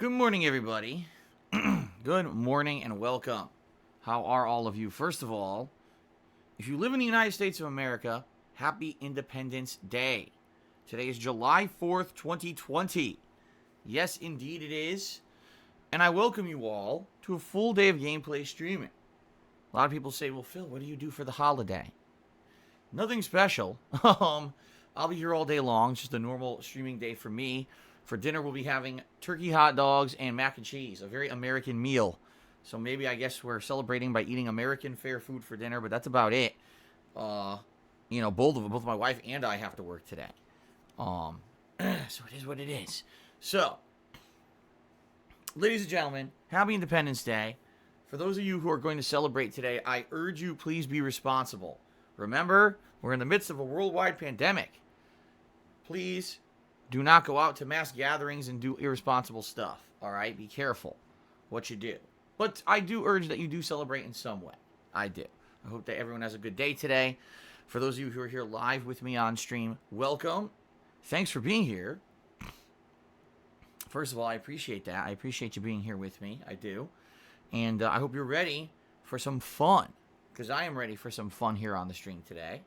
Good morning, everybody. Good morning and welcome. How are all of you? First of all, if you live in the United States of America, happy Independence Day. Today is July 4th, 2020. Yes, indeed it is. And I welcome you all to a full day of gameplay streaming. A lot of people say, well, Phil, what do you do for the holiday? Nothing special. I'll be here all day long. It's just a normal streaming day for me. For dinner, we'll be having turkey hot dogs and mac and cheese, a very American meal. So maybe I guess we're celebrating by eating American fare food for dinner, but that's about it. Both my wife and I have to work today. So it is what it is. So, ladies and gentlemen, happy Independence Day. For those of you who are going to celebrate today, I urge you, please be responsible. Remember, we're in the midst of a worldwide pandemic. Please do not go out to mass gatherings and do irresponsible stuff. All right? Be careful what you do. But I do urge that you do celebrate in some way. I do. I hope that everyone has a good day today. For those of you who are here live with me on stream, welcome. Thanks for being here. First of all, I appreciate that. I appreciate you being here with me. I do. And I hope you're ready for some fun. Because I am ready for some fun here on the stream today.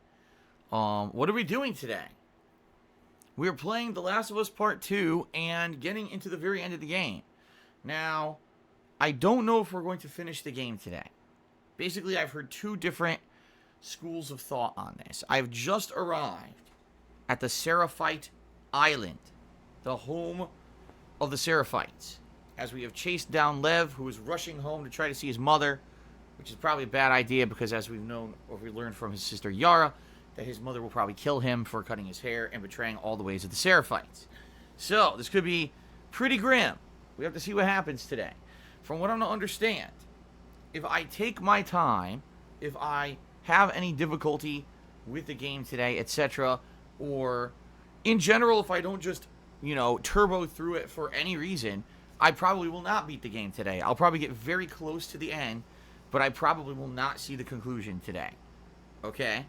What are we doing today? We are playing The Last of Us Part 2 and getting into the very end of the game. Now, I don't know if we're going to finish the game today. Basically, I've heard two different schools of thought on this. I've just arrived at the Seraphite Island, the home of the Seraphites, as we have chased down Lev, who is rushing home to try to see his mother, which is probably a bad idea because as we've known, or we learned from his sister Yara, that his mother will probably kill him for cutting his hair and betraying all the ways of the Seraphites. So, this could be pretty grim. We have to see what happens today. From what I'm to understand, if I take my time, if I have any difficulty with the game today, etc., or in general, if I don't just, turbo through it for any reason, I probably will not beat the game today. I'll probably get very close to the end, but I probably will not see the conclusion today. Okay?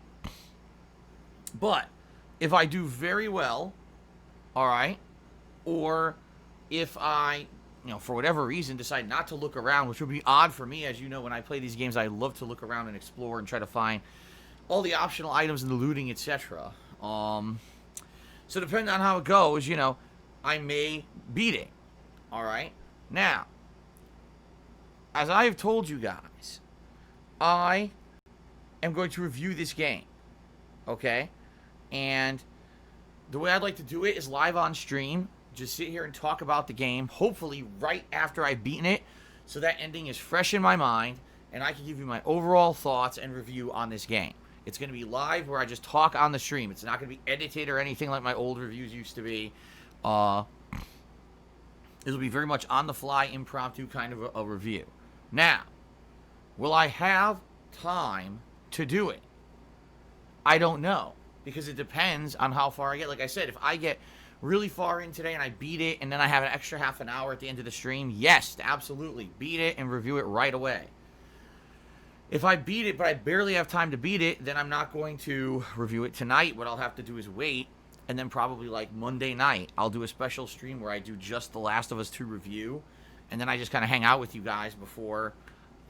But if I do very well, all right, or if I, for whatever reason, decide not to look around, which would be odd for me, as you know, when I play these games, I love to look around and explore and try to find all the optional items and the looting, etc. So depending on how it goes, I may beat it, all right? Now, as I have told you guys, I am going to review this game, okay? And the way I'd like to do it is live on stream. Just sit here and talk about the game, hopefully right after I've beaten it, so that ending is fresh in my mind, and I can give you my overall thoughts and review on this game. It's going to be live where I just talk on the stream. It's not going to be edited or anything like my old reviews used to be. It'll be very much on-the-fly, impromptu kind of a review. Now, will I have time to do it? I don't know, because it depends on how far I get. Like I said, if I get really far in today and I beat it, and then I have an extra half an hour at the end of the stream, yes, absolutely, beat it and review it right away. If I beat it, but I barely have time to beat it, then I'm not going to review it tonight. What I'll have to do is wait, and then probably like Monday night, I'll do a special stream where I do just The Last of Us 2 review, and then I just kind of hang out with you guys before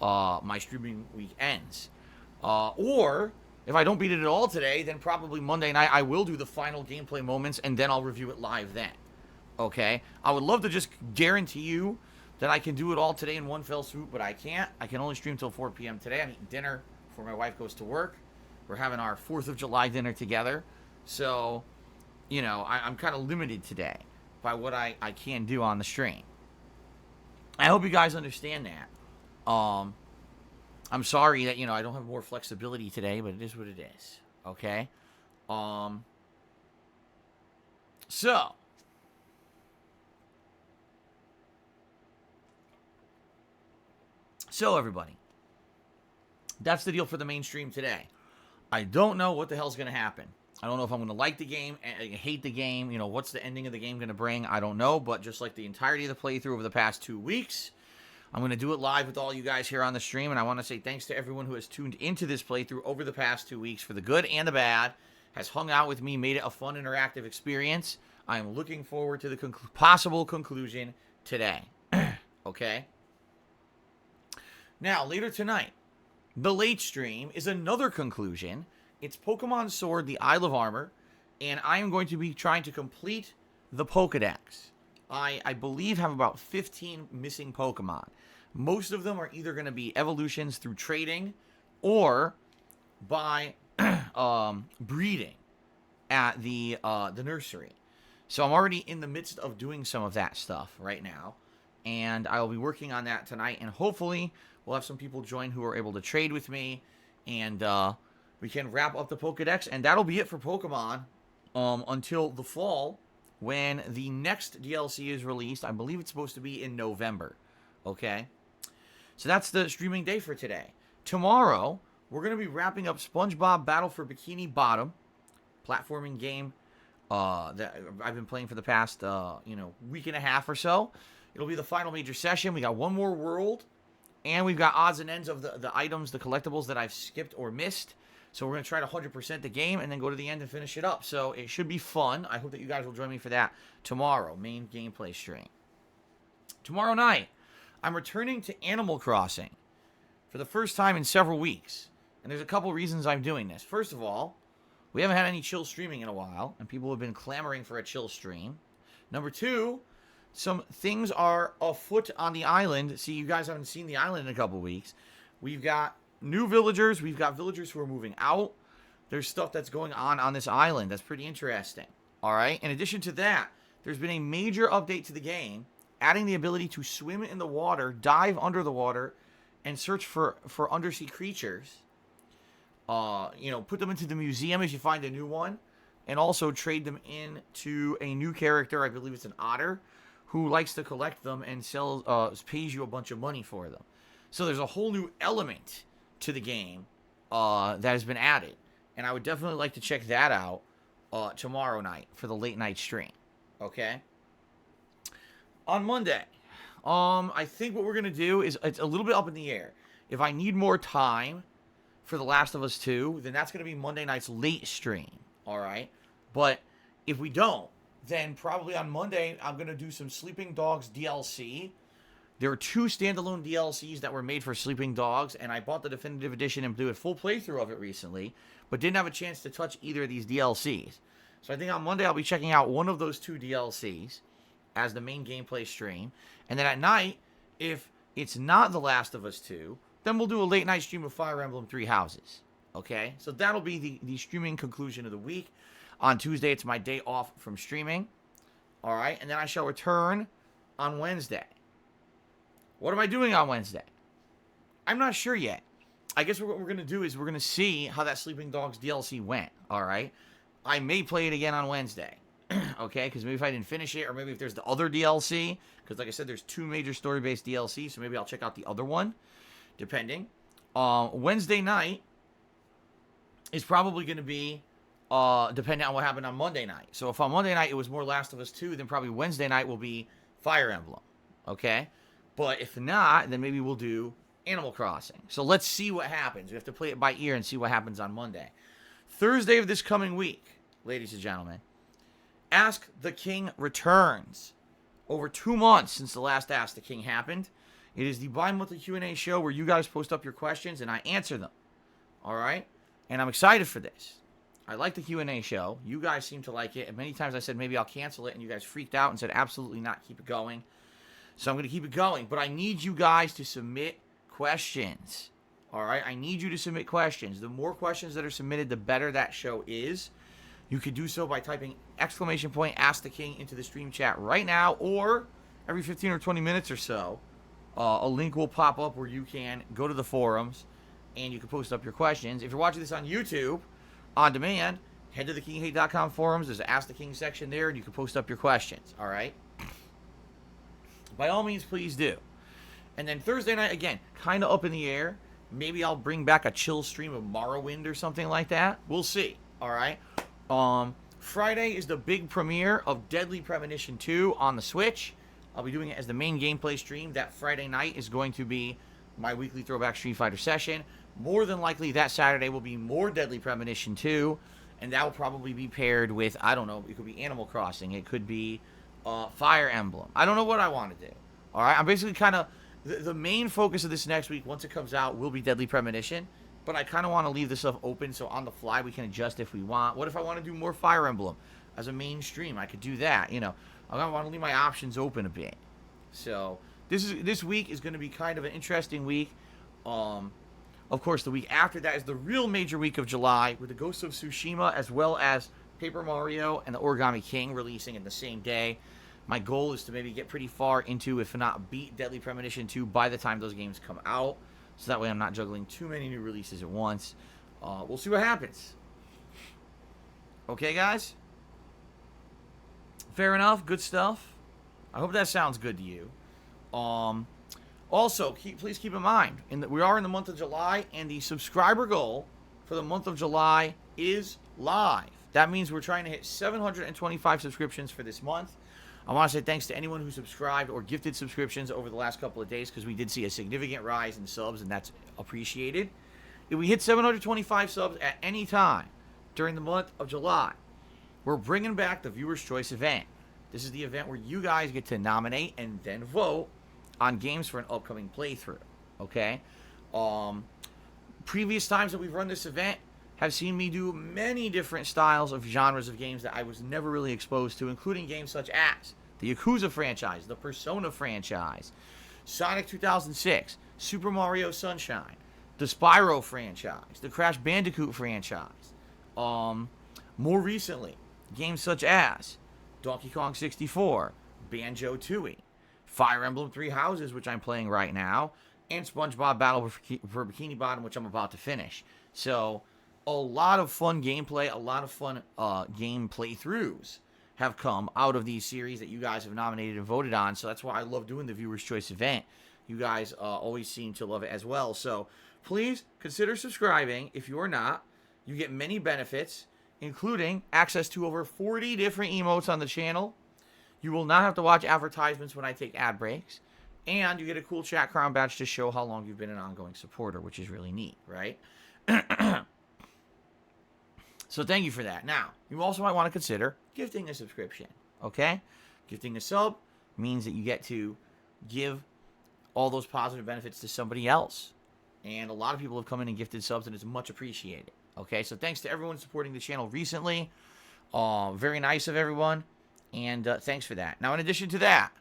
my streaming week ends. Or if I don't beat it at all today, then probably Monday night I will do the final gameplay moments, and then I'll review it live then. Okay? I would love to just guarantee you that I can do it all today in one fell swoop, but I can't. I can only stream till 4 p.m. today. I'm eating dinner before my wife goes to work. We're having our 4th of July dinner together. So, I'm kind of limited today by what I can do on the stream. I hope you guys understand that. I'm sorry that, I don't have more flexibility today, but it is what it is. Okay? So everybody, that's the deal for the mainstream today. I don't know what the hell's going to happen. I don't know if I'm going to like the game, hate the game, what's the ending of the game going to bring, I don't know, but just like the entirety of the playthrough over the past 2 weeks, I'm going to do it live with all you guys here on the stream, and I want to say thanks to everyone who has tuned into this playthrough over the past 2 weeks for the good and the bad, has hung out with me, made it a fun, interactive experience. I am looking forward to the possible conclusion today. Okay? Now, later tonight, the late stream is another conclusion. It's Pokemon Sword, the Isle of Armor, and I am going to be trying to complete the Pokedex. I believe have about 15 missing Pokemon. Most of them are either going to be evolutions through trading or by breeding at the nursery. So I'm already in the midst of doing some of that stuff right now, and I will be working on that tonight, and hopefully we'll have some people join who are able to trade with me, and we can wrap up the Pokedex, and that'll be it for Pokemon until the fall when the next DLC is released. I believe it's supposed to be in November. Okay? So that's the streaming day for today. Tomorrow, we're going to be wrapping up SpongeBob Battle for Bikini Bottom, platforming game that I've been playing for the past week and a half or so. It'll be the final major session. We got one more world, and we've got odds and ends of the items, the collectibles that I've skipped or missed. So we're going to try to 100% the game and then go to the end and finish it up. So it should be fun. I hope that you guys will join me for that tomorrow, main gameplay stream. Tomorrow night, I'm returning to Animal Crossing for the first time in several weeks. And there's a couple reasons I'm doing this. First of all, we haven't had any chill streaming in a while, and people have been clamoring for a chill stream. Number two, some things are afoot on the island. See, you guys haven't seen the island in a couple weeks. We've got new villagers. We've got villagers who are moving out. There's stuff that's going on this island that's pretty interesting. All right? In addition to that, there's been a major update to the game, adding the ability to swim in the water, dive under the water, and search for undersea creatures. Put them into the museum if you find a new one, and also trade them into a new character. I believe it's an otter who likes to collect them and pays you a bunch of money for them. So there's a whole new element to the game that has been added, and I would definitely like to check that out tomorrow night for the late night stream. Okay. On Monday, I think what we're gonna do is, it's a little bit up in the air. If I need more time for The Last of Us 2, then that's going to be Monday night's late stream, all right? But if we don't, then probably on Monday, I'm going to do some Sleeping Dogs DLC. There are 2 standalone DLCs that were made for Sleeping Dogs, and I bought the Definitive Edition and did a full playthrough of it recently, but didn't have a chance to touch either of these DLCs. So I think on Monday, I'll be checking out one of those 2 DLCs as the main gameplay stream. And then at night, if it's not The Last of Us 2, then we'll do a late night stream of Fire Emblem 3 Houses. Okay? So that'll be the streaming conclusion of the week. On Tuesday, it's my day off from streaming. All right? And then I shall return on Wednesday. What am I doing on Wednesday? I'm not sure yet. I guess what we're going to do is we're going to see how that Sleeping Dogs DLC went. All right? I may play it again on Wednesday. Okay? Because maybe if I didn't finish it, or maybe if there's the other DLC. Because like I said, there's 2 major story-based DLCs, so maybe I'll check out the other one. Depending. Wednesday night is probably going to be depending on what happened on Monday night. So if on Monday night it was more Last of Us 2, then probably Wednesday night will be Fire Emblem. Okay? But if not, then maybe we'll do Animal Crossing. So let's see what happens. We have to play it by ear and see what happens on Monday. Thursday of this coming week, ladies and gentlemen, Ask the King returns. Over 2 months since the last Ask the King happened. It is the bi-monthly Q&A show where you guys post up your questions and I answer them. All right? And I'm excited for this. I like the Q&A show. You guys seem to like it. And many times I said maybe I'll cancel it, and you guys freaked out and said absolutely not, keep it going. So I'm going to keep it going. But I need you guys to submit questions. All right? I need you to submit questions. The more questions that are submitted, the better that show is. You could do so by typing exclamation point Ask the King into the stream chat right now, or every 15 or 20 minutes or so. A link will pop up where you can go to the forums and you can post up your questions. If you're watching this on YouTube, on demand, head to the KingHate.com forums. There's an Ask the King section there, and you can post up your questions, all right? By all means, please do. And then Thursday night, again, kind of up in the air. Maybe I'll bring back a chill stream of Morrowind or something like that. We'll see, all right? Friday is the big premiere of Deadly Premonition 2 on the Switch. I'll be doing it as the main gameplay stream. That Friday night is going to be my weekly Throwback Street Fighter session. More than likely, that Saturday will be more Deadly Premonition 2, and that will probably be paired with, I don't know, it could be Animal Crossing. It could be Fire Emblem. I don't know what I want to do. All right, I'm basically kind of the main focus of this next week, once it comes out, will be Deadly Premonition. But I kind of want to leave this stuff open so on the fly we can adjust if we want. What if I want to do more Fire Emblem as a mainstream? I could do that. You know, I want to leave my options open a bit. So this week is going to be kind of an interesting week. Of course, the week after that is the real major week of July with the Ghost of Tsushima as well as Paper Mario and the Origami King releasing in the same day. My goal is to maybe get pretty far into, if not beat Deadly Premonition 2 by the time those games come out. So that way I'm not juggling too many new releases at once. We'll see what happens. Okay, guys? Fair enough. Good stuff. I hope that sounds good to you. Also, please keep in mind, we are in the month of July, and the subscriber goal for the month of July is live. That means we're trying to hit 725 subscriptions for this month. I want to say thanks to anyone who subscribed or gifted subscriptions over the last couple of days, because we did see a significant rise in subs, and that's appreciated. If we hit 725 subs at any time during the month of July, we're bringing back the Viewer's Choice event. This is the event where you guys get to nominate and then vote on games for an upcoming playthrough. Okay? Previous times that we've run this event have seen me do many different styles of genres of games that I was never really exposed to, including games such as the Yakuza franchise, the Persona franchise, Sonic 2006, Super Mario Sunshine, the Spyro franchise, the Crash Bandicoot franchise. More recently, games such as Donkey Kong 64, Banjo-Tooie, Fire Emblem Three Houses, which I'm playing right now, and SpongeBob Battle for Bikini Bottom, which I'm about to finish. So, a lot of fun gameplay, a lot of fun game playthroughs have come out of these series that you guys have nominated and voted on. So that's why I love doing the Viewer's Choice event. You guys always seem to love it as well. So please consider subscribing if you are not. You get many benefits, including access to over 40 different emotes on the channel. You will not have to watch advertisements when I take ad breaks. And you get a cool chat crown badge to show how long you've been an ongoing supporter, which is really neat, right? So thank you for that. Now, you also might want to consider gifting a subscription, okay? Gifting a sub means that you get to give all those positive benefits to somebody else. And a lot of people have come in and gifted subs, and it's much appreciated, okay? So thanks to everyone supporting the channel recently. Very nice of everyone, and thanks for that. Now, in addition to that,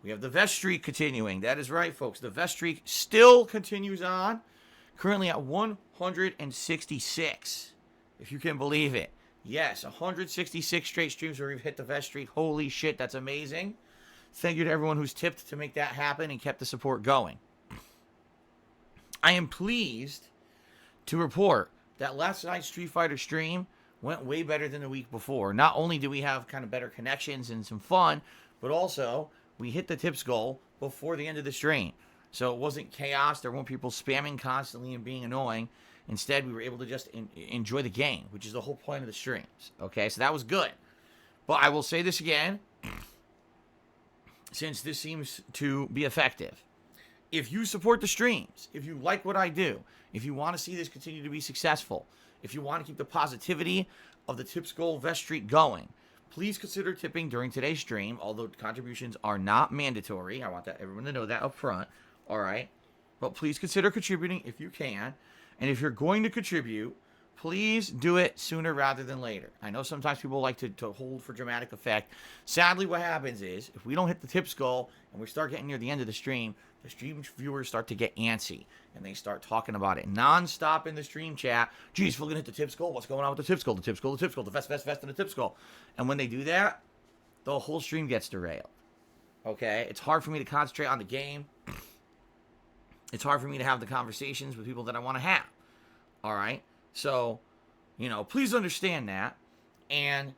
we have the Vest Streak continuing. That is right, folks. The Vest Streak still continues on. Currently at 166, if you can believe it. Yes, 166 straight streams where we've hit the Vest Streak. Holy shit, that's amazing. Thank you to everyone who's tipped to make that happen and kept the support going. I am pleased to report that last night's Street Fighter stream went way better than the week before. Not only did we have kind of better connections and some fun, but also we hit the tips goal before the end of the stream. So it wasn't chaos. There weren't people spamming constantly and being annoying. Instead, we were able to just enjoy the game, which is the whole point of the streams. Okay, so that was good. But I will say this again, since this seems to be effective. If you support the streams, if you like what I do, if you want to see this continue to be successful, if you want to keep the positivity of the Tips Goal Vest Streak going, please consider tipping during today's stream, although contributions are not mandatory. I want everyone to know that up front. All right, but please consider contributing if you can. And if you're going to contribute, please do it sooner rather than later. I know sometimes people like to hold for dramatic effect. Sadly, what happens is, if we don't hit the tips goal and we start getting near the end of the stream viewers start to get antsy. And they start talking about it nonstop in the stream chat. Geez, if we're going to hit the tips goal, what's going on with the tips goal? The tips goal, the tips goal, the vest, and the tips goal. And when they do that, the whole stream gets derailed. Okay? It's hard for me to concentrate on the game. It's hard for me to have the conversations with people that I want to have. All right? So, please understand that. And,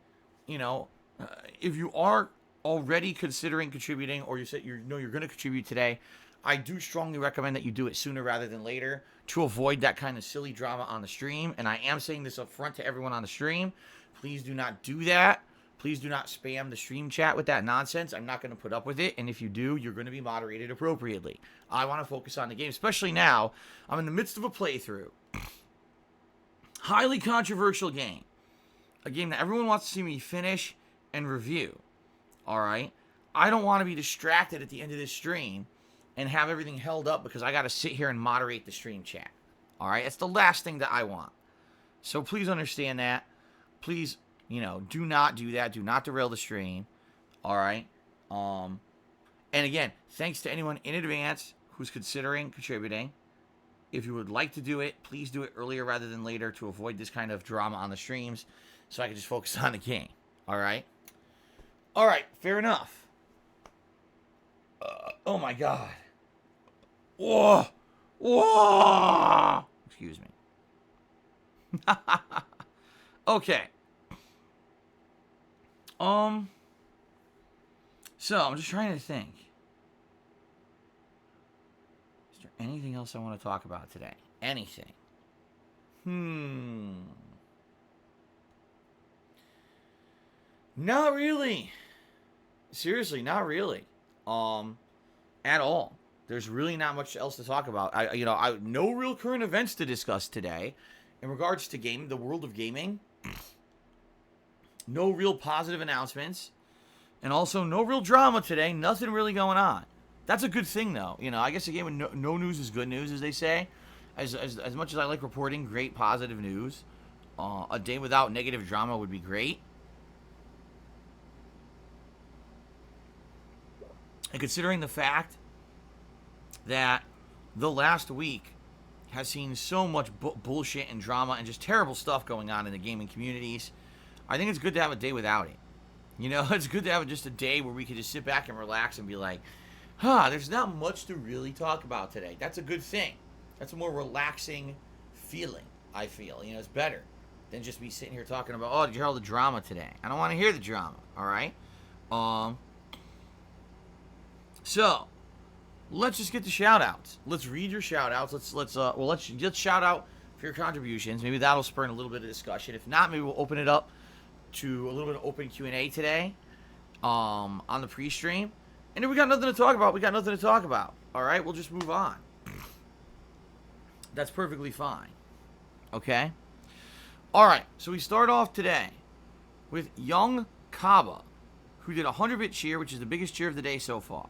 if you are already considering contributing, or you said you're going to contribute today, I do strongly recommend that you do it sooner rather than later to avoid that kind of silly drama on the stream. And I am saying this up front to everyone on the stream. Please do not do that. Please do not spam the stream chat with that nonsense. I'm not going to put up with it. And if you do, you're going to be moderated appropriately. I want to focus on the game, especially now. I'm in the midst of a playthrough. Highly controversial game. A game that everyone wants to see me finish and review. All right. I don't want to be distracted at the end of this stream and have everything held up because I got to sit here and moderate the stream chat. All right. It's the last thing that I want. So please understand that. Please, do not do that. Do not derail the stream. All right. And again, thanks to anyone in advance who's considering contributing. If you would like to do it, please do it earlier rather than later to avoid this kind of drama on the streams so I can just focus on the game. All right? All right, fair enough. Oh my God. Whoa! Whoa! Excuse me. Okay. So, I'm just trying to think. Is there anything else I want to talk about today? Anything? Not really. Seriously, not really. At all. There's really not much else to talk about. No real current events to discuss today in regards to the world of gaming. No real positive announcements. And also, no real drama today. Nothing really going on. That's a good thing, though. I guess a game with no news is good news, as they say. As much as I like reporting great positive news, a day without negative drama would be great. And considering the fact that the last week has seen so much bullshit and drama and just terrible stuff going on in the gaming communities, I think it's good to have a day without it. It's good to have just a day where we can just sit back and relax and be like, there's not much to really talk about today. That's a good thing. That's a more relaxing feeling, I feel. It's better than just me sitting here talking about, did you hear all the drama today? I don't want to hear the drama, all right? So, let's just get the shout-outs. Let's read your shout-outs. Let's shout out for your contributions. Maybe that'll spur in a little bit of discussion. If not, maybe we'll open it up to a little bit of open Q&A today on the pre-stream. And if we got nothing to talk about, we got nothing to talk about. All right? We'll just move on. That's perfectly fine. Okay? All right. So we start off today with Young Kaba, who did a 100-bit cheer, which is the biggest cheer of the day so far.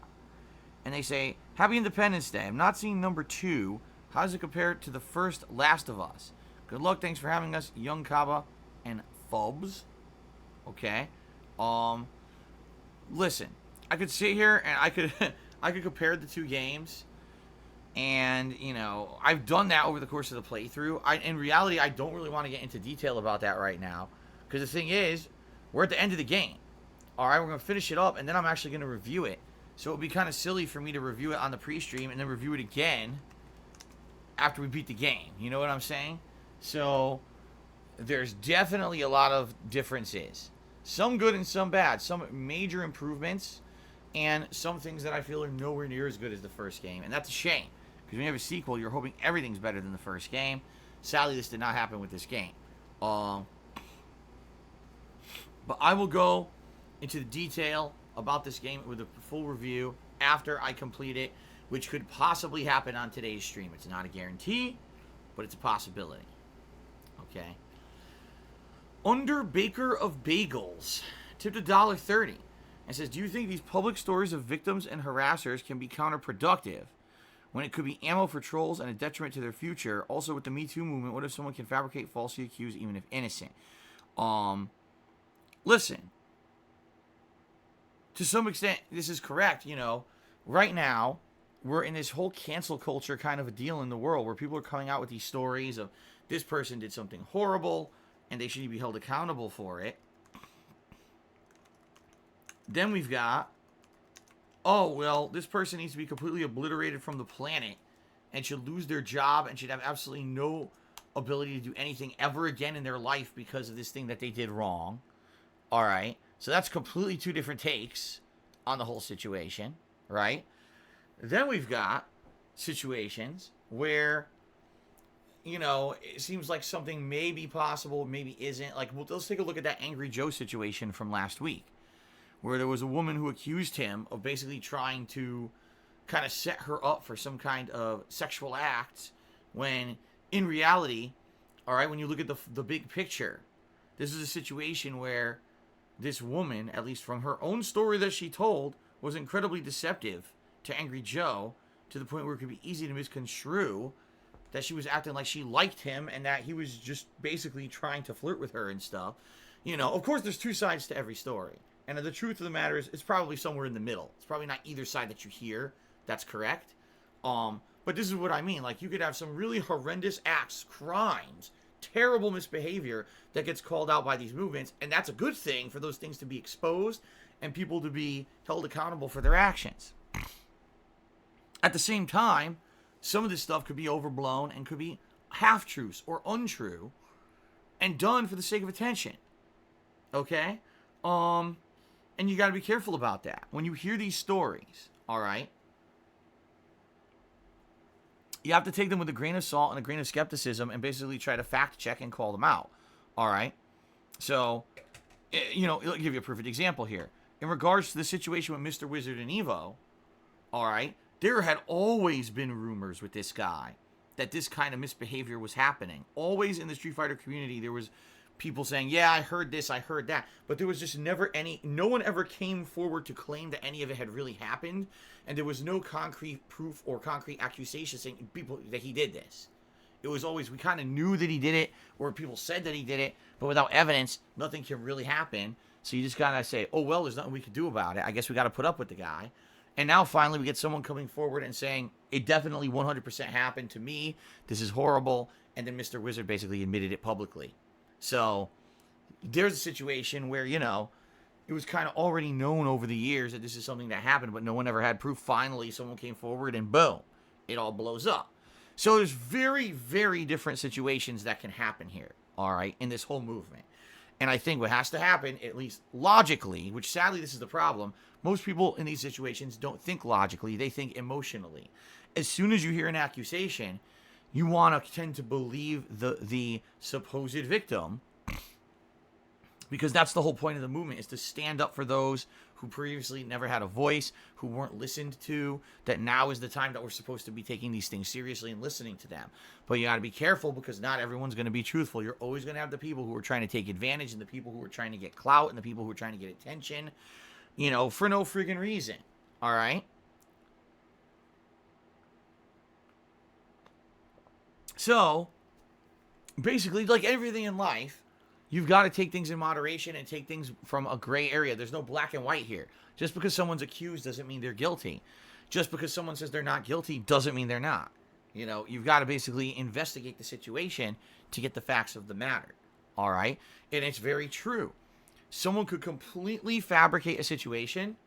And they say, Happy Independence Day. I'm not seeing number 2. How does it compare to the first Last of Us? Good luck. Thanks for having us, Young Kaba and Phubs. Okay. Listen, I could sit here and I could compare the two games. And, I've done that over the course of the playthrough. In reality, I don't really want to get into detail about that right now. Because the thing is, we're at the end of the game. Alright, we're going to finish it up, and then I'm actually going to review it. So it would be kind of silly for me to review it on the pre-stream and then review it again after we beat the game. You know what I'm saying? So there's definitely a lot of differences. Some good and some bad. Some major improvements and some things that I feel are nowhere near as good as the first game. And that's a shame. Because when you have a sequel, you're hoping everything's better than the first game. Sadly, this did not happen with this game. But I will go into the detail about this game with a full review after I complete it, which could possibly happen on today's stream. It's not a guarantee, but it's a possibility. Okay. Under Baker of Bagels tipped $1.30 and says, do you think these public stories of victims and harassers can be counterproductive when it could be ammo for trolls and a detriment to their future? Also, with the Me Too movement, what if someone can fabricate falsely accused even if innocent? Listen, to some extent, this is correct. Right now, we're in this whole cancel culture kind of a deal in the world where people are coming out with these stories of this person did something horrible and they should be held accountable for it. Then we've got, this person needs to be completely obliterated from the planet and should lose their job and should have absolutely no ability to do anything ever again in their life because of this thing that they did wrong. All right. So that's completely two different takes on the whole situation, right? Then we've got situations where, it seems like something may be possible, maybe isn't. Like, let's take a look at that Angry Joe situation from last week, where there was a woman who accused him of basically trying to kind of set her up for some kind of sexual act, when in reality, all right, when you look at the big picture, this is a situation where this woman, at least from her own story that she told, was incredibly deceptive to Angry Joe, to the point where it could be easy to misconstrue that she was acting like she liked him and that he was just basically trying to flirt with her and stuff. You know, of course, there's two sides to every story. And the truth of the matter is, it's probably somewhere in the middle. It's probably not either side that you hear that's correct. But this is what I mean. Like, you could have some really horrendous acts, crimes, terrible misbehavior that gets called out by these movements, and that's a good thing for those things to be exposed and people to be held accountable for their actions. At the same time, some of this stuff could be overblown and could be half-truths or untrue and done for the sake of attention. Okay? And you got to be careful about that. When you hear these stories, all right, you have to take them with a grain of salt and a grain of skepticism and basically try to fact check and call them out. All right? So, you know, I'll give you a perfect example here. In regards to the situation with Mr. Wizard and Evo, all right, there had always been rumors with this guy that this kind of misbehavior was happening. Always in the Street Fighter community, there was people saying, yeah, I heard this, I heard that. But there was just never no one ever came forward to claim that any of it had really happened. And there was no concrete proof or concrete accusation saying people that he did this. It was always, we kind of knew that he did it, or people said that he did it, but without evidence, nothing can really happen. So you just gotta say, oh, well, there's nothing we can do about it. I guess we gotta put up with the guy. And now finally we get someone coming forward and saying, it definitely 100% happened to me. This is horrible. And then Mr. Wizard basically admitted it publicly. So there's a situation where, you know, it was kind of already known over the years that this is something that happened, but no one ever had proof. Finally, someone came forward and boom, it all blows up. So there's very, very different situations that can happen here, all right, in this whole movement. And I think what has to happen, at least logically, which sadly this is the problem, most people in these situations don't think logically, they think emotionally. As soon as you hear an accusation, you want to tend to believe the supposed victim, because that's the whole point of the movement, is to stand up for those who previously never had a voice, who weren't listened to, that now is the time that we're supposed to be taking these things seriously and listening to them. But you got to be careful, because not everyone's going to be truthful. You're always going to have the people who are trying to take advantage, and the people who are trying to get clout, and the people who are trying to get attention, you know, for no friggin' reason. All right? So, basically, like everything in life, you've got to take things in moderation and take things from a gray area. There's no black and white here. Just because someone's accused doesn't mean they're guilty. Just because someone says they're not guilty doesn't mean they're not. You know, you've got to basically investigate the situation to get the facts of the matter. All right? And it's very true. Someone could completely fabricate a situation,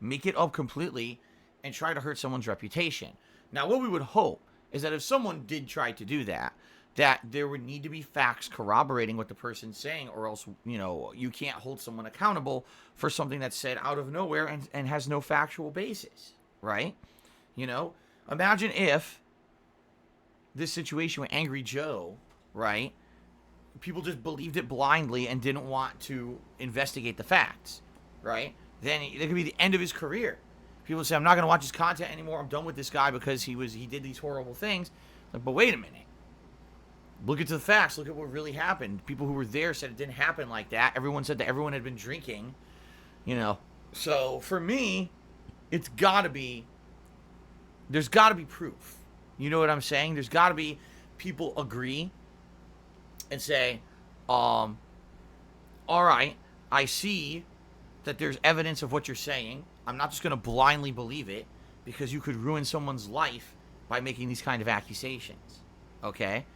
make it up completely, and try to hurt someone's reputation. Now, what we would hope is that if someone did try to do that, that there would need to be facts corroborating what the person's saying, or else, you know, you can't hold someone accountable for something that's said out of nowhere and has no factual basis, right? You know, imagine if this situation with Angry Joe, right, people just believed it blindly and didn't want to investigate the facts, right? Then it could be the end of his career. People say, I'm not going to watch his content anymore. I'm done with this guy because he did these horrible things. Like, but wait a minute. Look at the facts. Look at what really happened. People who were there said it didn't happen like that. Everyone said that everyone had been drinking, you know. So for me, there's got to be proof. You know what I'm saying? There's got to be people agree and say, all right, I see that there's evidence of what you're saying. I'm not just going to blindly believe it, because you could ruin someone's life by making these kind of accusations. Okay?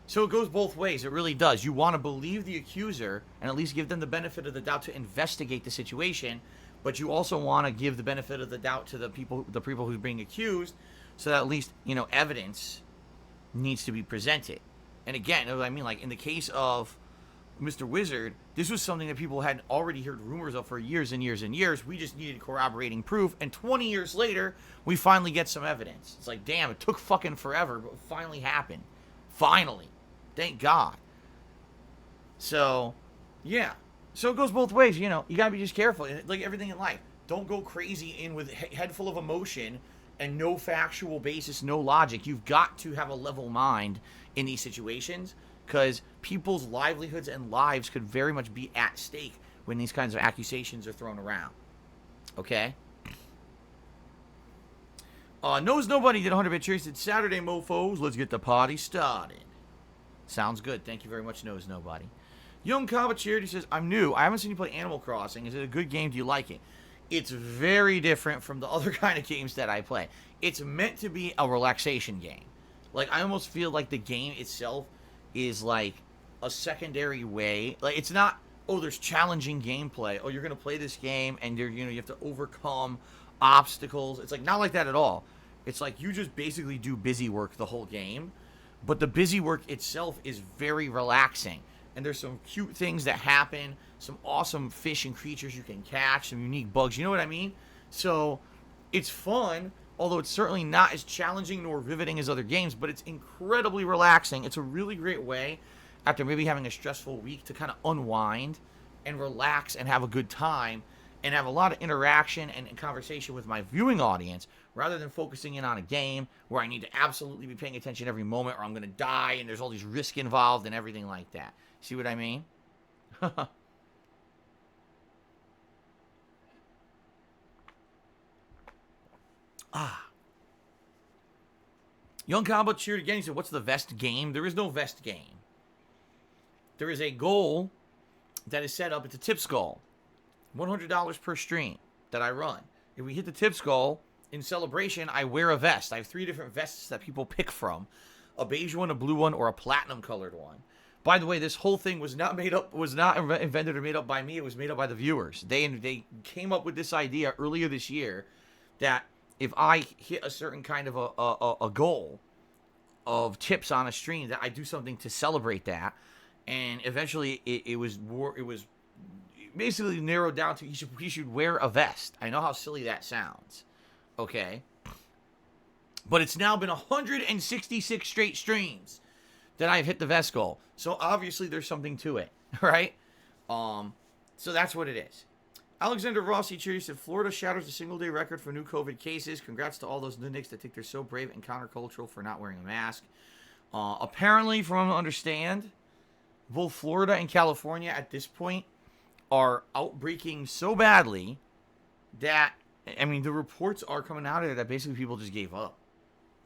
So it goes both ways. It really does. You want to believe the accuser and at least give them the benefit of the doubt to investigate the situation, but you also want to give the benefit of the doubt to the people who's being accused, so that at least, you know, evidence needs to be presented. And again, you know what I mean, like in the case of Mr. Wizard, this was something that people had already heard rumors of for years and years and years. We just needed corroborating proof, and 20 years later, we finally get some evidence. It's like, damn, it took fucking forever, but it finally happened. Finally. Thank God. So, yeah. So it goes both ways, you know. You gotta be just careful. Like everything in life. Don't go crazy in with head full of emotion and no factual basis, no logic. You've got to have a level mind in these situations, because people's livelihoods and lives could very much be at stake when these kinds of accusations are thrown around. Okay? Knows Nobody did 100-bit cheers. Said, Saturday, mofos. Let's get the party started. Sounds good. Thank you very much, Knows Nobody. Young Kaba Charity says, I'm new. I haven't seen you play Animal Crossing. Is it a good game? Do you like it? It's very different from the other kind of games that I play. It's meant to be a relaxation game. Like, I almost feel like the game itself is like a secondary way. Like, it's not, oh, there's challenging gameplay. Oh, you're going to play this game and you have to overcome obstacles. It's like not like that at all. It's like you just basically do busy work the whole game. But the busy work itself is very relaxing. And there's some cute things that happen, some awesome fish and creatures you can catch, some unique bugs, you know what I mean? So, it's fun, although it's certainly not as challenging nor riveting as other games, but it's incredibly relaxing. It's a really great way, after maybe having a stressful week, to kind of unwind and relax and have a good time, and have a lot of interaction and conversation with my viewing audience, rather than focusing in on a game where I need to absolutely be paying attention every moment or I'm going to die and there's all these risk involved and everything like that. See what I mean? Young Combo cheered again. He said, what's the Vest game? There is no Vest game. There is a goal that is set up. It's a tips goal. $100 per stream that I run. If we hit the tips goal, in celebration, I wear a vest. I have 3 different vests that people pick from. A beige one, a blue one, or a platinum colored one. By the way, this whole thing was not invented or made up by me. It was made up by the viewers. They came up with this idea earlier this year that if I hit a certain kind of a goal of tips on a stream, that I do something to celebrate that. And eventually, it was basically narrowed down to he should wear a vest. I know how silly that sounds. Okay? But it's now been 166 straight streams that I've hit the vest goal. So obviously there's something to it, right? So that's what it is. Alexander Rossi Cheery said, Florida shatters the single-day record for new COVID cases. Congrats to all those nudniks that think they're so brave and countercultural for not wearing a mask. Apparently, from what I understand, both Florida and California at this point are outbreaking so badly that, I mean, the reports are coming out of there that basically people just gave up.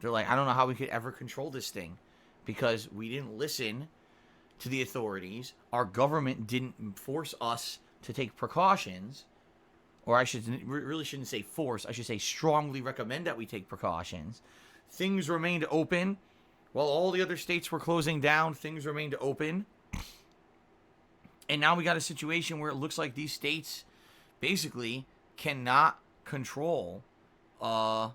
They're like, I don't know how we could ever control this thing because we didn't listen to the authorities. Our government didn't force us to take precautions, or I really shouldn't say force. I should say strongly recommend that we take precautions. Things remained open. While all the other states were closing down, things remained open. And now we got a situation where it looks like these states basically cannot control the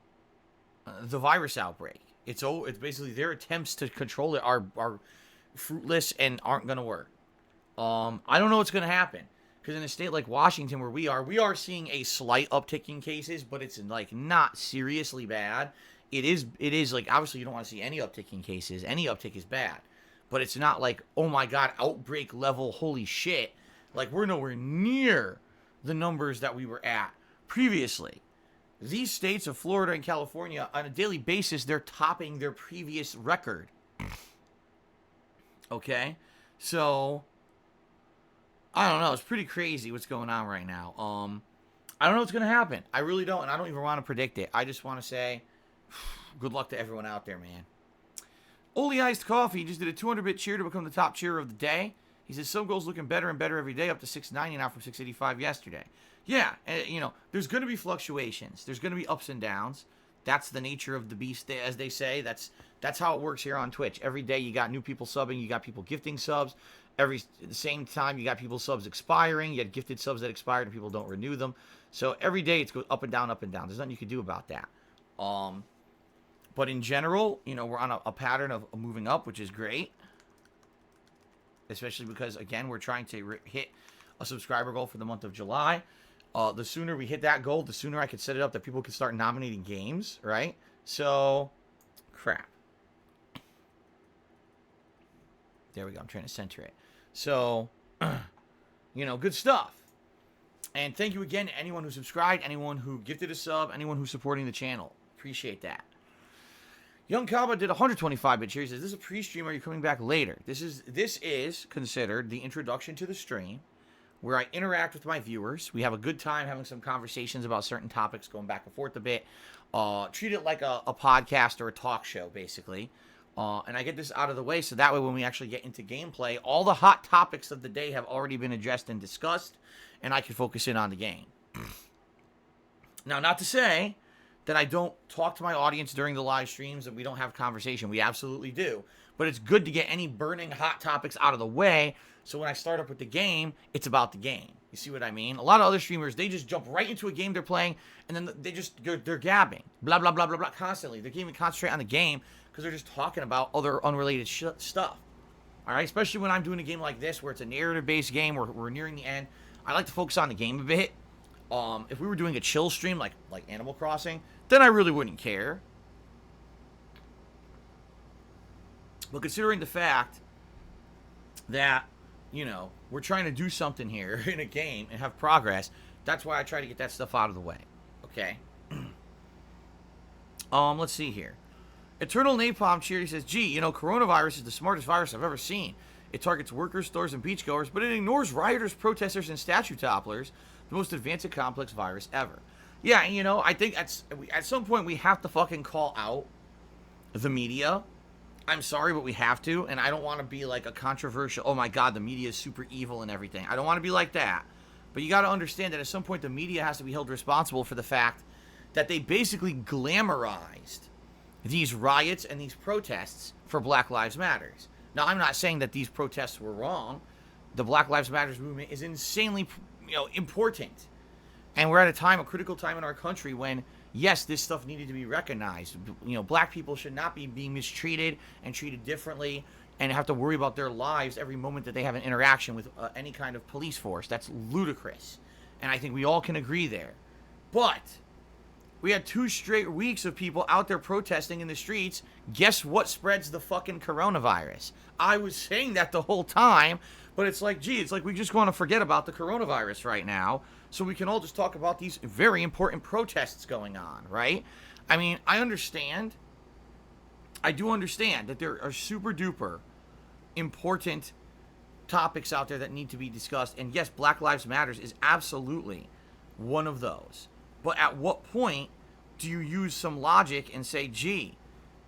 virus outbreak. It's basically their attempts to control it are fruitless and aren't going to work. I don't know what's going to happen. Because in a state like Washington, where we are seeing a slight uptick in cases, but it's like not seriously bad. It is like, obviously you don't want to see any uptick in cases. Any uptick is bad. But it's not like, oh my God, outbreak level, holy shit. Like, we're nowhere near the numbers that we were at previously. These states of Florida and California, on a daily basis, they're topping their previous record. Okay? So, I don't know. It's pretty crazy what's going on right now. I don't know what's going to happen. I really don't, and I don't even want to predict it. I just want to say, good luck to everyone out there, man. Oli Iced Coffee just did a 200-bit cheer to become the top cheer of the day. He says, some goals looking better and better every day, up to 690 now from 685 yesterday. Yeah, there's going to be fluctuations. There's going to be ups and downs. That's the nature of the beast, as they say. That's how it works here on Twitch. Every day you got new people subbing. You got people gifting subs. At the same time, you got people subs expiring. You had gifted subs that expired and people don't renew them. So every day it goes up and down, up and down. There's nothing you can do about that. But in general, we're on a pattern of moving up, which is great. Especially because, again, we're trying to hit a subscriber goal for the month of July. The sooner we hit that goal, the sooner I could set it up that people can start nominating games, right? So, crap. There we go. I'm trying to center it. So, good stuff. And thank you again to anyone who subscribed, anyone who gifted a sub, anyone who's supporting the channel. Appreciate that. Young Kaba did 125-bit cheer. He says, this is a pre-stream. Are you coming back later? This is considered the introduction to the stream. where I interact with my viewers. We have a good time having some conversations about certain topics, going back and forth a bit. Treat it like a podcast or a talk show, basically. And I get this out of the way so that way when we actually get into gameplay, all the hot topics of the day have already been addressed and discussed, and I can focus in on the game. Now, not to say that I don't talk to my audience during the live streams and we don't have conversation. We absolutely do. But it's good to get any burning hot topics out of the way, so when I start up with the game, it's about the game. You see what I mean? A lot of other streamers, they just jump right into a game they're playing, and then they're gabbing. Blah, blah, blah, blah, blah, constantly. They can't even concentrate on the game because they're just talking about other unrelated stuff. All right? Especially when I'm doing a game like this where it's a narrative-based game where we're nearing the end. I like to focus on the game a bit. If we were doing a chill stream like Animal Crossing, then I really wouldn't care. But considering the fact that, you know, we're trying to do something here in a game and have progress, that's why I try to get that stuff out of the way. Okay? Let's see here. Eternal Napalm Cheer, he says, gee, you know, coronavirus is the smartest virus I've ever seen. It targets workers, stores, and beachgoers, but it ignores rioters, protesters, and statue topplers, the most advanced and complex virus ever. Yeah, you know, I think at some point we have to fucking call out the media. I'm sorry, but we have to, and I don't want to be like a controversial, oh my god, the media is super evil and everything. I don't want to be like that. But you got to understand that at some point the media has to be held responsible for the fact that they basically glamorized these riots and these protests for Black Lives Matters. Now, I'm not saying that these protests were wrong. The Black Lives Matters movement is insanely, you know, important. And we're at a critical time in our country when, yes, this stuff needed to be recognized. You know, black people should not be being mistreated and treated differently and have to worry about their lives every moment that they have an interaction with any kind of police force. That's ludicrous. And I think we all can agree there. But we had 2 straight weeks of people out there protesting in the streets. Guess what spreads the fucking coronavirus? I was saying that the whole time, but it's like, gee, it's like we just want to forget about the coronavirus right now so we can all just talk about these very important protests going on, right? I mean, I do understand that there are super duper important topics out there that need to be discussed. And yes, Black Lives Matters is absolutely one of those. But at what point do you use some logic and say, gee,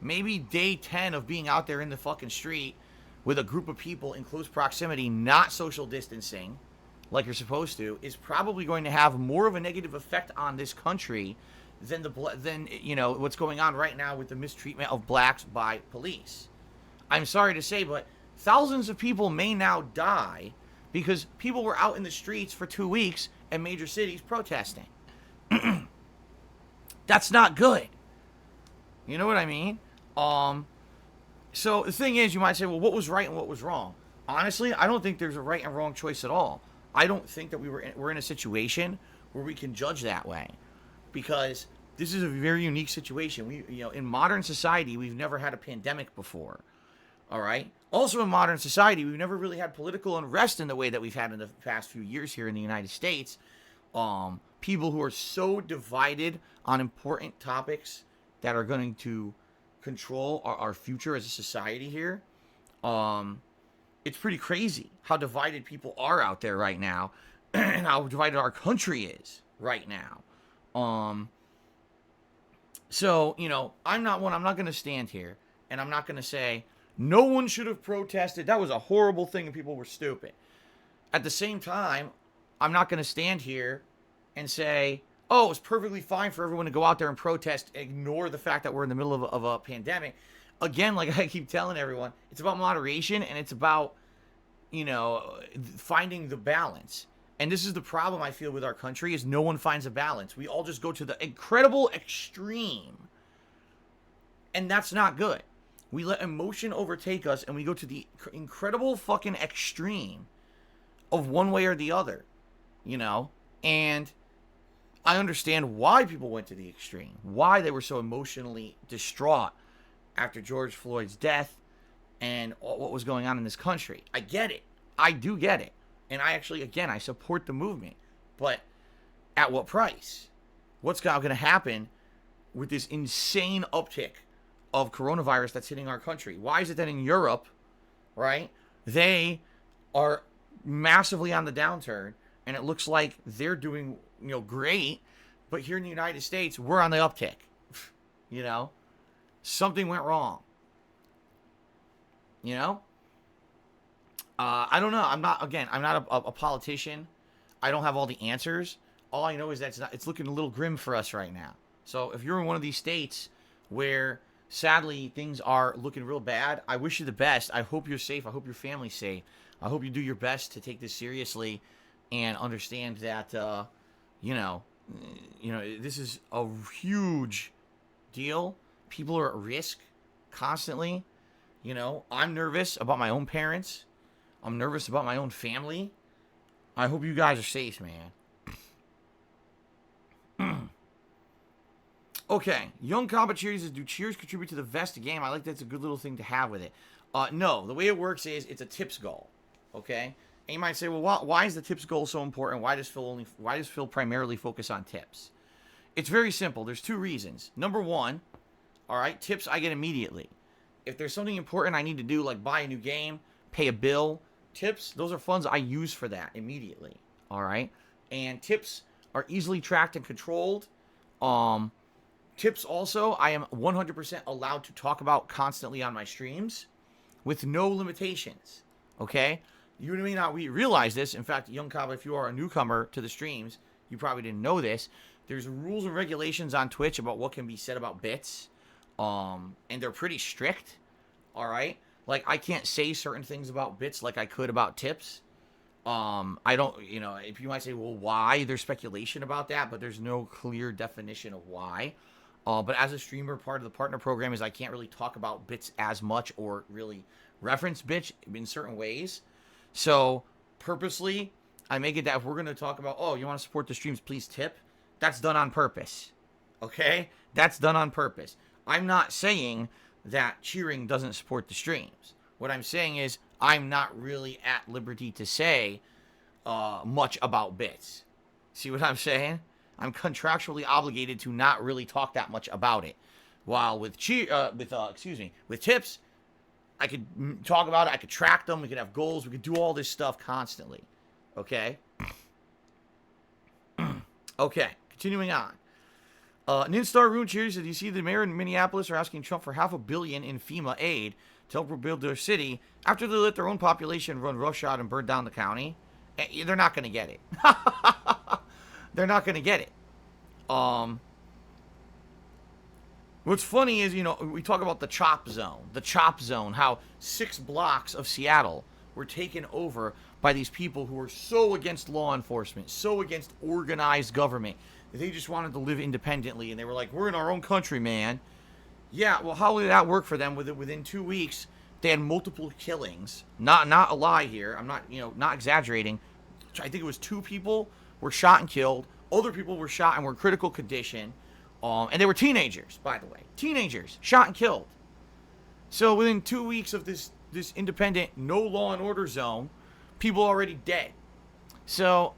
maybe day 10 of being out there in the fucking street with a group of people in close proximity, not social distancing like you're supposed to, is probably going to have more of a negative effect on this country than you know, what's going on right now with the mistreatment of blacks by police. I'm sorry to say, but thousands of people may now die because people were out in the streets for 2 weeks in major cities protesting. That's not good. You know what I mean? So the thing is, you might say, well, what was right and what was wrong? Honestly, I don't think there's a right and wrong choice at all. I don't think that we're in a situation where we can judge that way, because this is a very unique situation. In modern society, we've never had a pandemic before. All right. Also, in modern society, we've never really had political unrest in the way that we've had in the past few years here in the United States. People who are so divided on important topics that are going to control our future as a society here. It's pretty crazy how divided people are out there right now and how divided our country is right now. So, you know, I'm not going to stand here and I'm not going to say no one should have protested. That was a horrible thing and people were stupid. At the same time, I'm not going to stand here and say, oh, it's perfectly fine for everyone to go out there and protest, ignore the fact that we're in the middle of a pandemic. Again, like I keep telling everyone, it's about moderation and it's about, you know, finding the balance. And this is the problem I feel with our country, is no one finds a balance. We all just go to the incredible extreme. And that's not good. We let emotion overtake us and we go to the incredible fucking extreme of one way or the other, you know? And I understand why people went to the extreme, why they were so emotionally distraught after George Floyd's death and what was going on in this country. I get it. I do get it. And I actually, again, I support the movement. But at what price? What's going to happen with this insane uptick of coronavirus that's hitting our country? Why is it that in Europe, right, they are massively on the downturn, and it looks like they're doing, great, but here in the United States, we're on the uptick. You know? Something went wrong. You know? I don't know. I'm not a politician. I don't have all the answers. All I know is that it's looking a little grim for us right now. So if you're in one of these states where, sadly, things are looking real bad, I wish you the best. I hope you're safe. I hope your family's safe. I hope you do your best to take this seriously and understand that, this is a huge deal. People are at risk constantly. I'm nervous about my own parents. I'm nervous about my own family. I hope you guys are safe, man. Okay, Young Combat Cheers says, do cheers contribute to the vest game? I like that's a good little thing to have with it. No, the way it works is it's a tips goal. Okay, and you might say, well, why is the tips goal so important? Why does Phil primarily focus on tips? It's very simple. There's two reasons. Number one, all right, tips I get immediately. If there's something important I need to do, like buy a new game, pay a bill, tips, those are funds I use for that immediately. All right, and tips are easily tracked and controlled. Tips also, I am 100% allowed to talk about constantly on my streams with no limitations. Okay? You may not realize this. In fact, Young Kaba, if you are a newcomer to the streams, you probably didn't know this. There's rules and regulations on Twitch about what can be said about bits. And they're pretty strict. Alright? Like, I can't say certain things about bits like I could about tips. I don't, if you might say, well, why? There's speculation about that, but there's no clear definition of why. But as a streamer, part of the partner program is I can't really talk about bits as much or really reference bits in certain ways. So purposely, I make it that if we're going to talk about, you want to support the streams, please tip. That's done on purpose. Okay? That's done on purpose. I'm not saying that cheering doesn't support the streams. What I'm saying is I'm not really at liberty to say much about bits. See what I'm saying? I'm contractually obligated to not really talk that much about it. While with with tips, I could talk about it. I could track them. We could have goals. We could do all this stuff constantly. Okay. Okay. Continuing on. Ninstar Rune Cheers says, you see the mayor in Minneapolis are asking Trump for $500 million in FEMA aid to help rebuild their city after they let their own population run roughshod and burn down the county. They're not going to get it. They're not going to get it. What's funny is, we talk about the chop zone. The chop zone, how 6 blocks of Seattle were taken over by these people who were so against law enforcement, so against organized government. They just wanted to live independently, and they were like, we're in our own country, man. Yeah, well, how did that work for them? Within 2 weeks, they had multiple killings. Not a lie here. I'm not, not exaggerating. I think it was 2 people were shot and killed. Other people were shot and were in critical condition. And they were teenagers, by the way. Teenagers, shot and killed. So within 2 weeks of this independent, no law and order zone, people already dead. So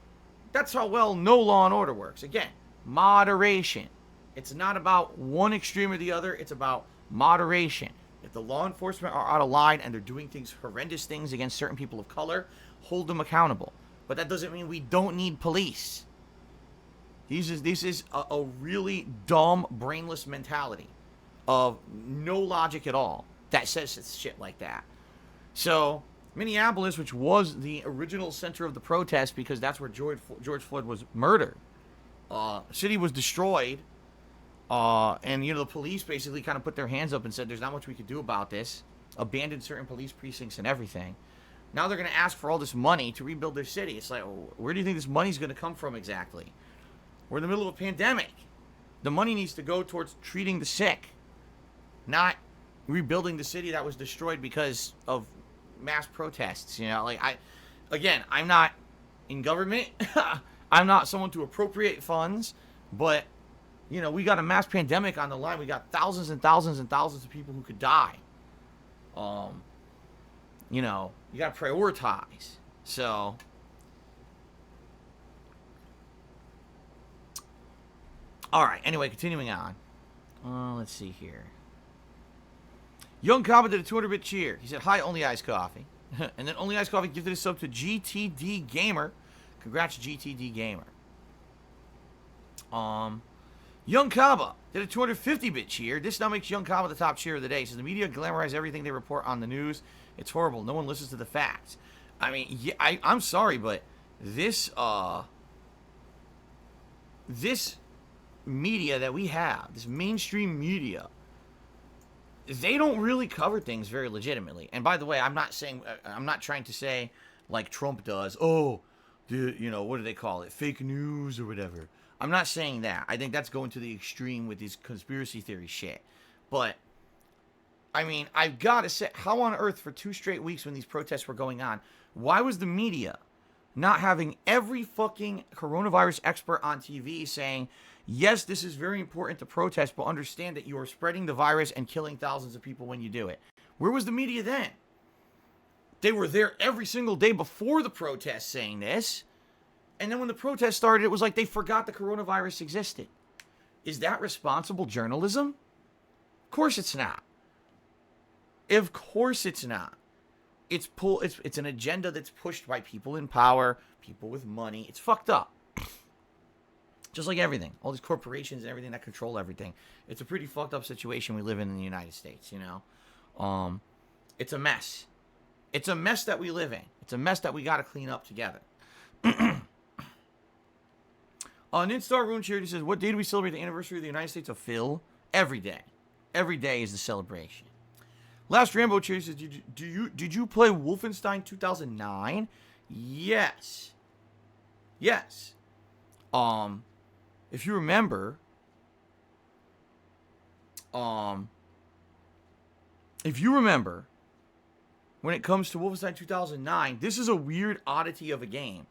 that's how well no law and order works. Again, moderation. It's not about one extreme or the other. It's about moderation. If the law enforcement are out of line and they're doing horrendous things against certain people of color, hold them accountable. But that doesn't mean we don't need police. This is a really dumb, brainless mentality of no logic at all that says shit like that. So, Minneapolis, which was the original center of the protest because that's where George Floyd was murdered, city was destroyed, and the police basically kind of put their hands up and said there's not much we could do about this, abandoned certain police precincts and everything. Now they're going to ask for all this money to rebuild their city. It's like, where do you think this money's going to come from exactly? We're in the middle of a pandemic. The money needs to go towards treating the sick, not rebuilding the city that was destroyed because of mass protests. I'm not in government. I'm not someone to appropriate funds, but we got a mass pandemic on the line. We got thousands and thousands and thousands of people who could die. You got to prioritize. So, all right. Anyway, continuing on. Let's see here. Young Cobb did a 200-bit cheer. He said, hi, only iced coffee. And then Only Ice Coffee gifted a sub to GTD Gamer. Congrats, GTD Gamer. Young Kaba did a 250-bit cheer. This now makes Young Kaba the top cheer of the day. Says the media glamorize everything they report on the news. It's horrible. No one listens to the facts. I mean, yeah, I'm sorry, but this media that we have, this mainstream media, they don't really cover things very legitimately. And by the way, I'm not trying to say like Trump does. Oh, what do they call it? Fake news or whatever. I'm not saying that. I think that's going to the extreme with these conspiracy theory shit. But I mean, I've got to say, how on earth for 2 straight weeks when these protests were going on, why was the media not having every fucking coronavirus expert on TV saying, yes, this is very important to protest, but understand that you are spreading the virus and killing thousands of people when you do it? Where was the media then? They were there every single day before the protest saying this. And then when the protest started, it was like they forgot the coronavirus existed. Is that responsible journalism? Of course it's not. Of course it's not. It's an agenda that's pushed by people in power, people with money. It's fucked up. Just like everything. All these corporations and everything that control everything. It's a pretty fucked up situation we live in the United States, you know? It's a mess. It's a mess that we live in. It's a mess that we got to clean up together. Ninstar Rune Charity says, what day do we celebrate the anniversary of the United States of Phil? Every day. Every day is the celebration. Last Rambo Charity says, did you play Wolfenstein 2009? Yes. Yes. If you remember, when it comes to Wolfenstein 2009, this is a weird oddity of a game,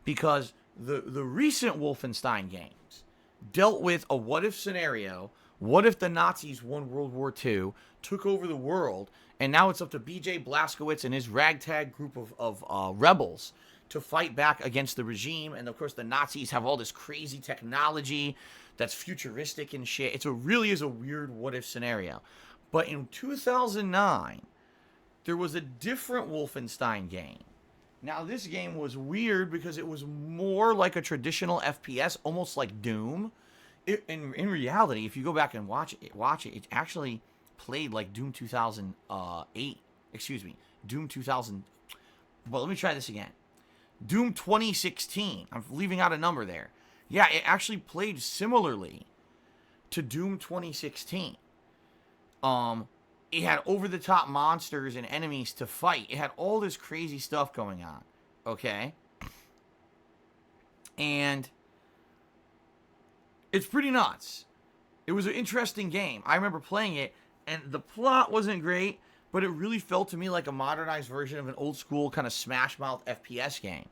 because the recent Wolfenstein games dealt with a what-if scenario. What if the Nazis won World War II, took over the world, and now it's up to B.J. Blazkowicz and his ragtag group of rebels to fight back against the regime. And, of course, the Nazis have all this crazy technology that's futuristic and shit. It really is a weird what-if scenario. But in 2009, there was a different Wolfenstein game. Now, this game was weird because it was more like a traditional FPS, almost like Doom. In reality, if you go back and watch it, it actually played like Doom 2008. Excuse me, Doom 2000. Well, let me try this again. Doom 2016. I'm leaving out a number there. Yeah, it actually played similarly to Doom 2016. It had over-the-top monsters and enemies to fight. It had all this crazy stuff going on. Okay? And it's pretty nuts. It was an interesting game. I remember playing it, and the plot wasn't great, but it really felt to me like a modernized version of an old-school kind of smash-mouth FPS game.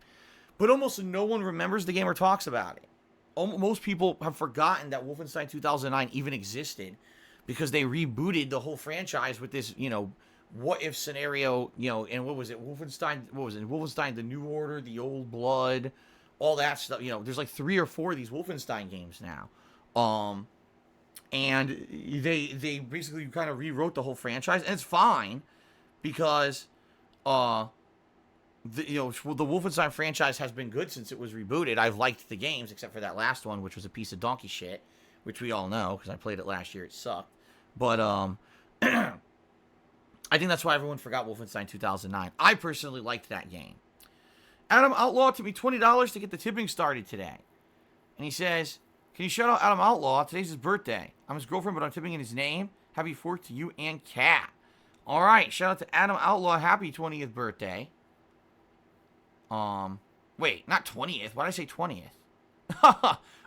But almost no one remembers the game or talks about it. Most people have forgotten that Wolfenstein 2009 even existed, because they rebooted the whole franchise with this, what-if scenario, and what was it? Wolfenstein, the New Order, the Old Blood, all that stuff. There's like 3 or 4 of these Wolfenstein games now. And they basically kind of rewrote the whole franchise, and it's fine, because the Wolfenstein franchise has been good since it was rebooted. I've liked the games, except for that last one, which was a piece of donkey shit, which we all know, because I played it last year. It sucked. But I think that's why everyone forgot Wolfenstein 2009. I personally liked that game. Adam Outlaw took me $20 to get the tipping started today. And he says, can you shout out Adam Outlaw? Today's his birthday. I'm his girlfriend, but I'm tipping in his name. Happy 4th to you and Kat. All right, shout out to Adam Outlaw. Happy 20th birthday. Wait, not 20th. Why did I say 20th?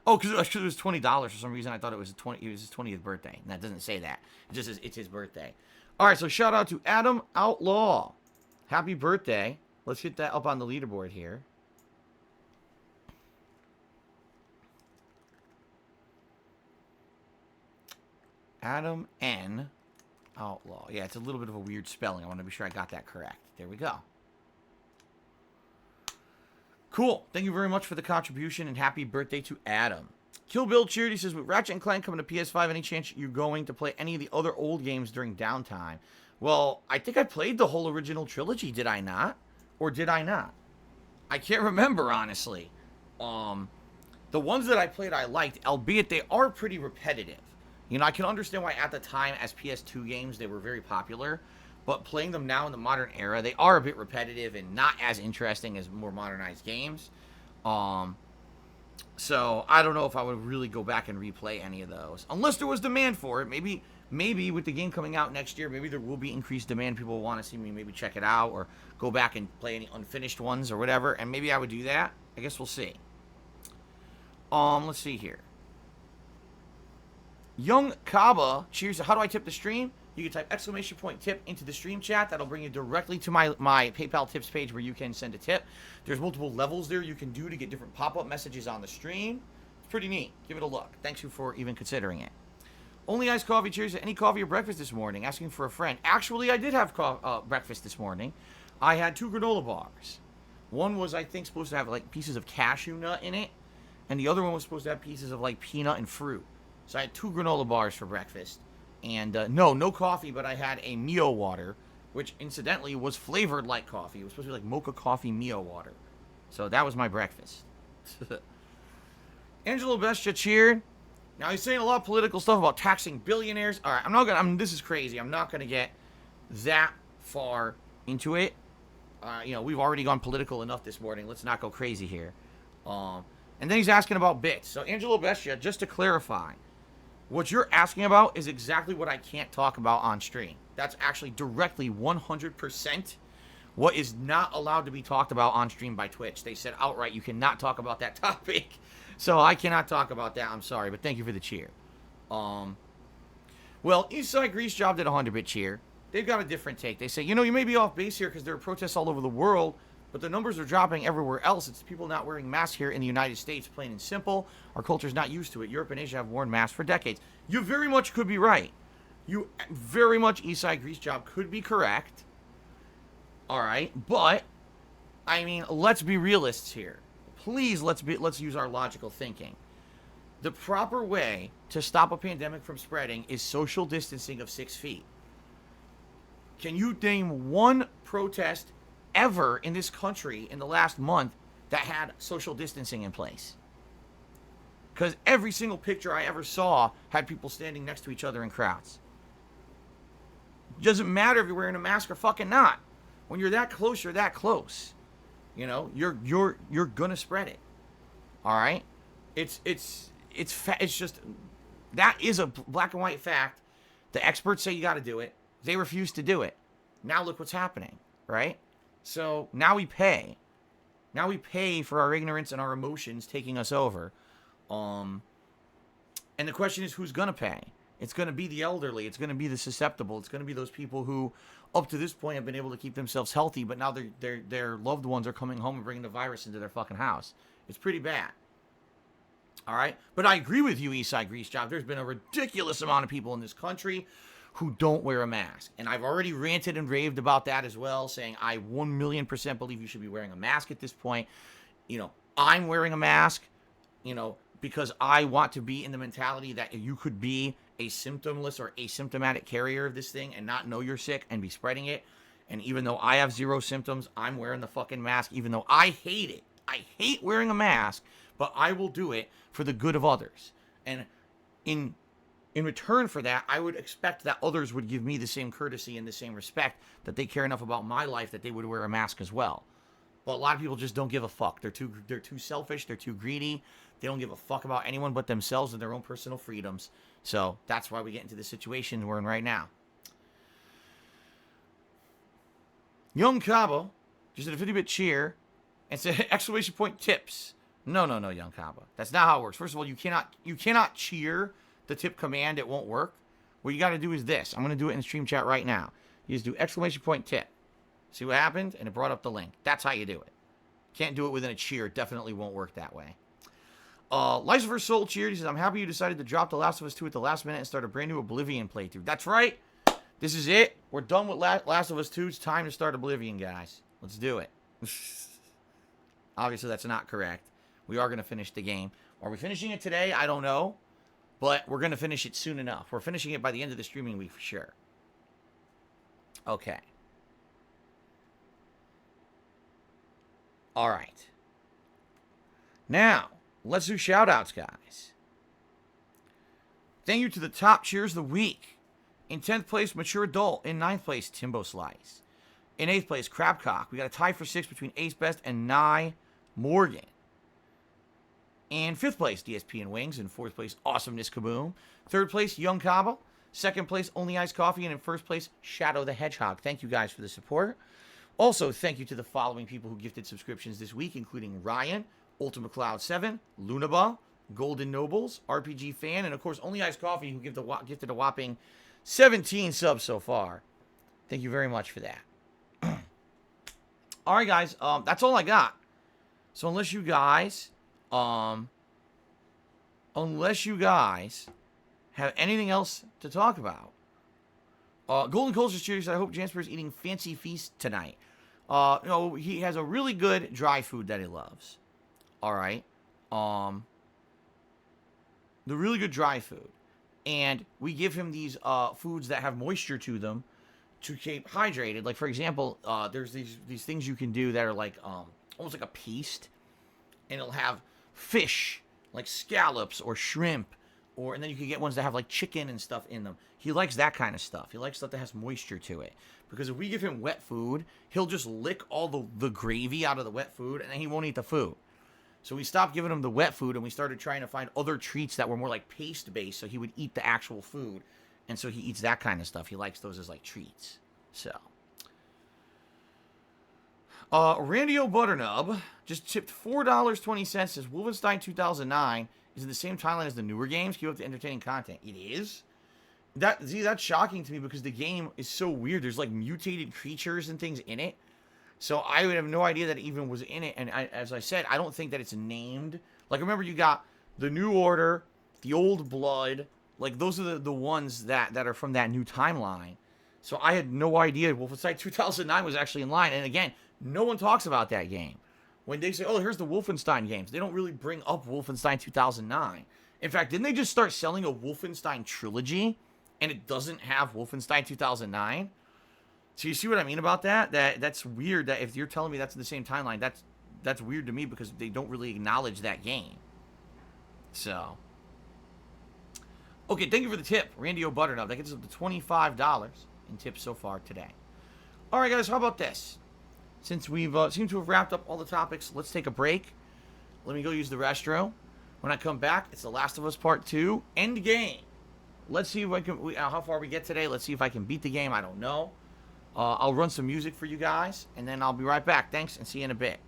Oh, because it was $20 for some reason. I thought it was his 20th birthday. And that doesn't say that. It just says it's his birthday. All right, so shout out to Adam Outlaw. Happy birthday. Let's get that up on the leaderboard here. Adam N. Outlaw. Yeah, it's a little bit of a weird spelling. I want to be sure I got that correct. There we go. Cool. Thank you very much for the contribution, and happy birthday to Adam. Kill Bill Charity says, with Ratchet & Clank coming to PS5, any chance you're going to play any of the other old games during downtime? Well, I think I played the whole original trilogy, did I not? Or did I not? I can't remember, honestly. Um, the ones that I played I liked, albeit they are pretty repetitive. You know, I can understand why at the time, as PS2 games, they were very popular. But playing them now in the modern era, they are a bit repetitive and not as interesting as more modernized games. Um, so I don't know if I would really go back and replay any of those, unless there was demand for it. Maybe with the game coming out next year, maybe there will be increased demand. People will want to see me maybe check it out or go back and play any unfinished ones or whatever, and maybe I would do that. I guess we'll see. Let's see here. Young Kaba, cheers. How do I tip the stream? You can type !tip into the stream chat. That'll bring you directly to my PayPal tips page where you can send a tip. There's multiple levels there you can do to get different pop-up messages on the stream. It's pretty neat. Give it a look. Thanks you for even considering it. Only iced coffee, cheers. Any coffee or breakfast this morning? Asking for a friend. Actually, I did have breakfast this morning. I had 2 granola bars. One was, I think, supposed to have like pieces of cashew nut in it, and the other one was supposed to have pieces of like peanut and fruit. So I had 2 granola bars for breakfast. And no coffee, but I had a Mio water, which incidentally was flavored like coffee. It was supposed to be like mocha coffee Mio water. So that was my breakfast. Angelo Bestia cheered. Now he's saying a lot of political stuff about taxing billionaires. All right, this is crazy. I'm not gonna get that far into it. You know, we've already gone political enough this morning. Let's not go crazy here. And then he's asking about bits. So Angelo Bestia, just to clarify. What you're asking about is exactly what I can't talk about on stream. That's actually directly 100% what is not allowed to be talked about on stream by Twitch. They said outright you cannot talk about that topic. So I cannot talk about that. I'm sorry, but thank you for the cheer. Well, Eastside Grease Job did a 100-bit cheer. They've got a different take. They say, you know, you may be off base here because there are protests all over the world, but the numbers are dropping everywhere else. It's people not wearing masks here in the United States, plain and simple. Our culture's not used to it. Europe and Asia have worn masks for decades. You very much could be right. You very much, Eastside Grease Job, could be correct. All right, but I mean, let's be realists here. Please, let's use our logical thinking. The proper way to stop a pandemic from spreading is social distancing of 6 feet. Can you name one protest ever in this country in the last month that had social distancing in place? Because every single picture I ever saw had people standing next to each other in crowds. Doesn't matter if you're wearing a mask or fucking not. When you're that close, you're that close. You know, you're gonna spread it. All right? It's just, that is a black and white fact. The experts say you got to do it. They refuse to do it. Now look what's happening, right? So now we pay. Now we pay for our ignorance and our emotions taking us over. And the question is, who's gonna pay? It's gonna be the elderly. It's gonna be the susceptible. It's gonna be those people who, up to this point, have been able to keep themselves healthy, but now their loved ones are coming home and bringing the virus into their fucking house. It's pretty bad. All right, but I agree with you, Eastside Grease Job. There's been a ridiculous amount of people in this country who don't wear a mask, and I've already ranted and raved about that as well, saying I 1,000,000% believe you should be wearing a mask at this point. You know, I'm wearing a mask, you know, because I want to be in the mentality that you could be a symptomless or asymptomatic carrier of this thing and not know you're sick and be spreading it. And even though I have 0 symptoms, I'm wearing the fucking mask, even though I hate it. I hate wearing a mask, but I will do it for the good of others. And in return for that, I would expect that others would give me the same courtesy and the same respect, that they care enough about my life that they would wear a mask as well. But a lot of people just don't give a fuck. They're too selfish. They're too greedy. They don't give a fuck about anyone but themselves and their own personal freedoms. So that's why we get into the situation we're in right now. Young Cabo just did a 50-bit cheer and said exclamation point tips. No, Young Cabo. That's not how it works. First of all, you cannot cheer the tip command. It won't work. What you got to do is this. I'm going to do it in the stream chat right now. You just do exclamation point tip. See what happened? And it brought up the link. That's how you do it. Can't do it within a cheer. It definitely won't work that way. Lucifer Soul cheered. He says, I'm happy you decided to drop The Last of Us 2 at the last minute and start a brand new Oblivion playthrough. That's right. This is it. We're done with Last of Us 2. It's time to start Oblivion, guys. Let's do it. Obviously, that's not correct. We are going to finish the game. Are we finishing it today? I don't know. But we're going to finish it soon enough. We're finishing it by the end of the streaming week for sure. Okay. All right. Now, let's do shout-outs, guys. Thank you to the top cheers of the week. In 10th place, Mature Adult. In 9th place, Timbo Slice. In 8th place, Crabcock. We got a tie for 6th between Ace Best and Nye Morgan. In 5th place, DSP and Wings. In 4th place, Awesomeness Kaboom. 3rd place, Young Cabo. 2nd place, Only Iced Coffee. And in 1st place, Shadow the Hedgehog. Thank you guys for the support. Also, thank you to the following people who gifted subscriptions this week, including Ryan, Ultimate Cloud 7, Lunaba, Golden Nobles, RPG Fan, and of course, Only Iced Coffee, who gifted a whopping 17 subs so far. Thank you very much for that. All right, guys, that's all I got. So unless you guys have anything else to talk about, Golden Culture Series, I hope Jasper is eating Fancy Feast tonight. He has a really good dry food that he loves. All right. The really good dry food. And we give him these foods that have moisture to them to keep hydrated. Like, for example, there's these things you can do that are like almost like a paste. And it'll have fish, like scallops or shrimp. And then you can get ones that have like chicken and stuff in them. He likes that kind of stuff. He likes stuff that has moisture to it. Because if we give him wet food, he'll just lick all the gravy out of the wet food, and then he won't eat the food. So we stopped giving him the wet food, and we started trying to find other treats that were more like paste-based, so he would eat the actual food. And so he eats that kind of stuff. He likes those as like treats. So. Randy O'Butternub just tipped $4.20, says Wolfenstein 2009 is in the same timeline as the newer games. Keep up the entertaining content. It is? That's shocking to me because the game is so weird. There's like mutated creatures and things in it. So I would have no idea that it even was in it. And as I said, I don't think that it's named. Like, remember, you got the New Order, the Old Blood. Like, those are the ones that are from that new timeline. So I had no idea Wolfenstein 2009 was actually in line. And again, no one talks about that game. When they say, oh, here's the Wolfenstein games, they don't really bring up Wolfenstein 2009. In fact, didn't they just start selling a Wolfenstein trilogy? And it doesn't have Wolfenstein 2009? So you see what I mean about that? That's weird that if you're telling me that's in the same timeline, that's weird to me because they don't really acknowledge that game. So. Okay, thank you for the tip, Randy O'Butternut. That gets us up to $25 in tips so far today. All right, guys, how about this? Since we've seemed to have wrapped up all the topics, let's take a break. Let me go use the restroom. When I come back, it's The Last of Us Part 2, Endgame. Let's see if I can, how far we get today. Let's see if I can beat the game. I don't know. I'll run some music for you guys, and then I'll be right back. Thanks, and see you in a bit.